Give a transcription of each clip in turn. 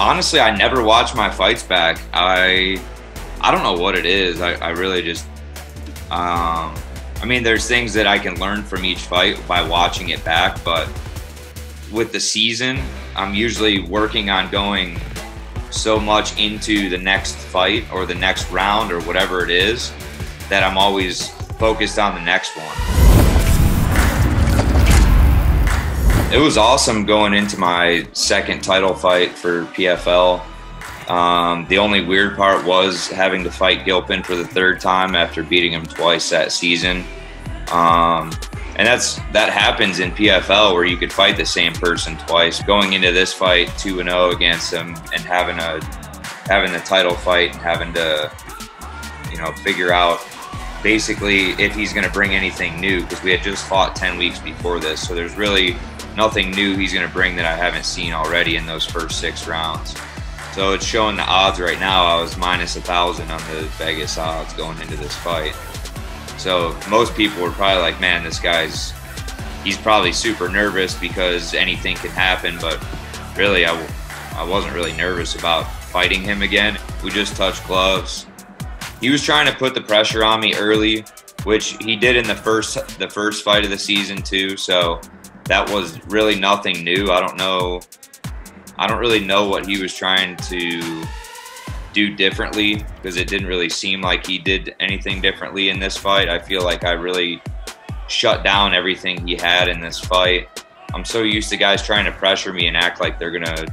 Honestly, I never watch my fights back. I don't know what it is. I really just I mean, there's things that I can learn from each fight by watching it back, but with the season, I'm usually working on going so much into the next fight or the next round or whatever it is that I'm always focused on the next one. It was awesome going into my second title fight for PFL. The only weird part was having to fight Gilpin for the third time after beating him twice that season. And that happens in PFL where you could fight the same person twice. Going into this fight 2-0 against him and having the title fight and having to, figure out basically if he's going to bring anything new, because we had just fought 10 weeks before this. So there's really nothing new he's going to bring that I haven't seen already in those first 6 rounds. So it's showing the odds right now. I was minus 1,000 on the Vegas odds going into this fight. So most people were probably like, man, he's probably super nervous because anything can happen. But really, I wasn't really nervous about fighting him again. We just touched gloves. He was trying to put the pressure on me early, which he did in the first fight of the season too. So that was really nothing new. I don't really know what he was trying to do differently, because it didn't really seem like he did anything differently in this fight. I feel like I really shut down everything he had in this fight. I'm so used to guys trying to pressure me and act like they're gonna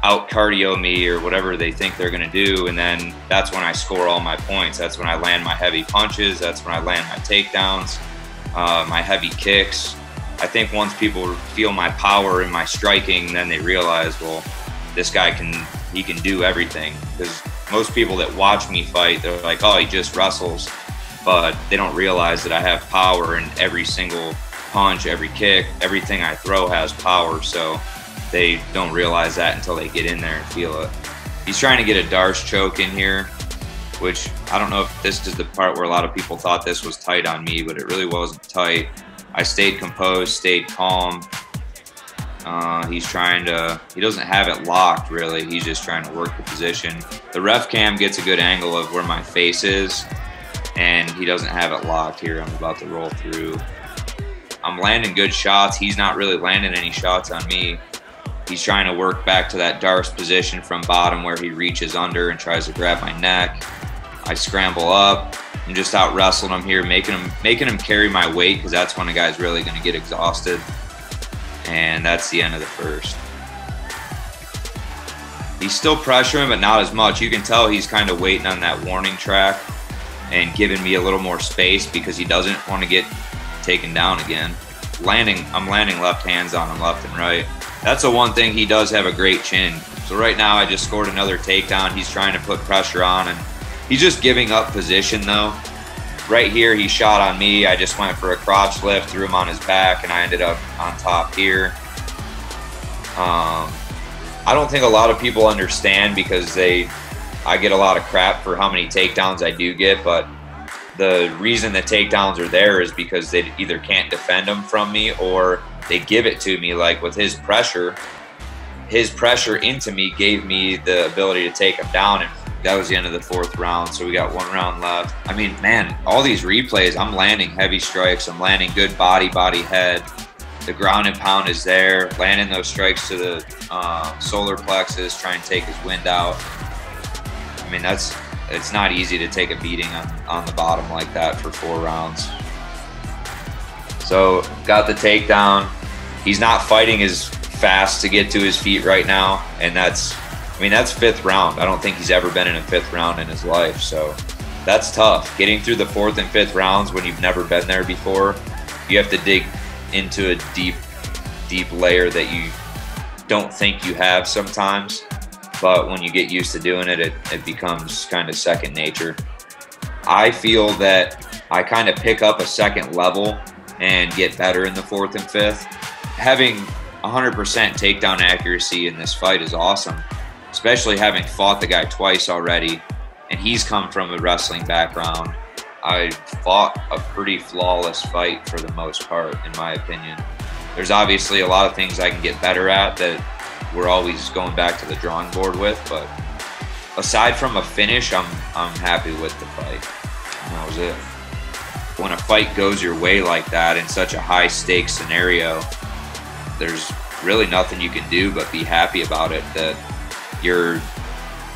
out cardio me or whatever they think they're gonna do, and then that's when I score all my points. That's when I land my heavy punches. That's when I land my takedowns, my heavy kicks. I think once people feel my power and my striking, then they realize, well, this guy can do everything. Because most people that watch me fight, they're like, oh, he just wrestles, but they don't realize that I have power, and every single punch, every kick, everything I throw has power. So they don't realize that until they get in there and feel it. He's trying to get a Darce choke in here, which I don't know if this is the part where a lot of people thought this was tight on me, but it really wasn't tight. I stayed composed, stayed calm. He doesn't have it locked really. He's just trying to work the position. The ref cam gets a good angle of where my face is, and he doesn't have it locked here. I'm about to roll through. I'm landing good shots. He's not really landing any shots on me. He's trying to work back to that Darce position from bottom where he reaches under and tries to grab my neck. I scramble up. I'm just out wrestling him here, making him carry my weight, because that's when a guy's really going to get exhausted. And that's the end of the first. He's still pressuring, but not as much. You can tell he's kind of waiting on that warning track and giving me a little more space because he doesn't want to get taken down again. I'm landing left hands on him left and right. That's the one thing, he does have a great chin. So right now I just scored another takedown. He's trying to put pressure on, and he's just giving up position though. Right here, he shot on me. I just went for a crotch lift, threw him on his back, and I ended up on top here. I don't think a lot of people understand, because I get a lot of crap for how many takedowns I do get, but the reason the takedowns are there is because they either can't defend them from me, or they give it to me. Like with his pressure into me gave me the ability to take him down, and that was the end of the 4th round. So we got 1 round left. I mean, man, all these replays, I'm landing heavy strikes. I'm landing good body, head. The ground and pound is there. Landing those strikes to the solar plexus, trying to take his wind out. I mean, it's not easy to take a beating on the bottom like that for 4 rounds. So got the takedown. He's not fighting as fast to get to his feet right now, and that's 5th round. I don't think he's ever been in a 5th round in his life, so that's tough. Getting through the 4th and 5th rounds when you've never been there before, you have to dig into a deep layer that you don't think you have sometimes, but when you get used to doing it, it becomes kind of second nature. I feel that I kind of pick up a second level and get better in the 4th and 5th. Having 100% takedown accuracy in this fight is awesome, especially having fought the guy twice already, and he's come from a wrestling background. I fought a pretty flawless fight for the most part, in my opinion. There's obviously a lot of things I can get better at that we're always going back to the drawing board with. But aside from a finish, I'm happy with the fight. And that was it. When a fight goes your way like that in such a high stakes scenario, there's really nothing you can do but be happy about it, that you're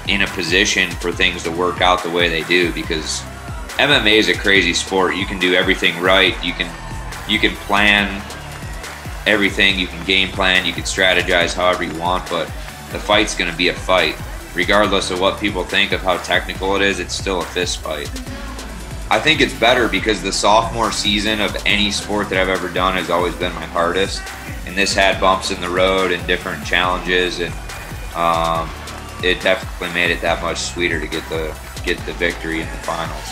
in a position for things to work out the way they do, because MMA is a crazy sport. You can do everything right. You can plan everything. You can game plan. You can strategize however you want, but the fight's going to be a fight. Regardless of what people think of how technical it is, it's still a fist fight. I think it's better because the sophomore season of any sport that I've ever done has always been my hardest. And this had bumps in the road and different challenges, and it definitely made it that much sweeter to get the victory in the finals.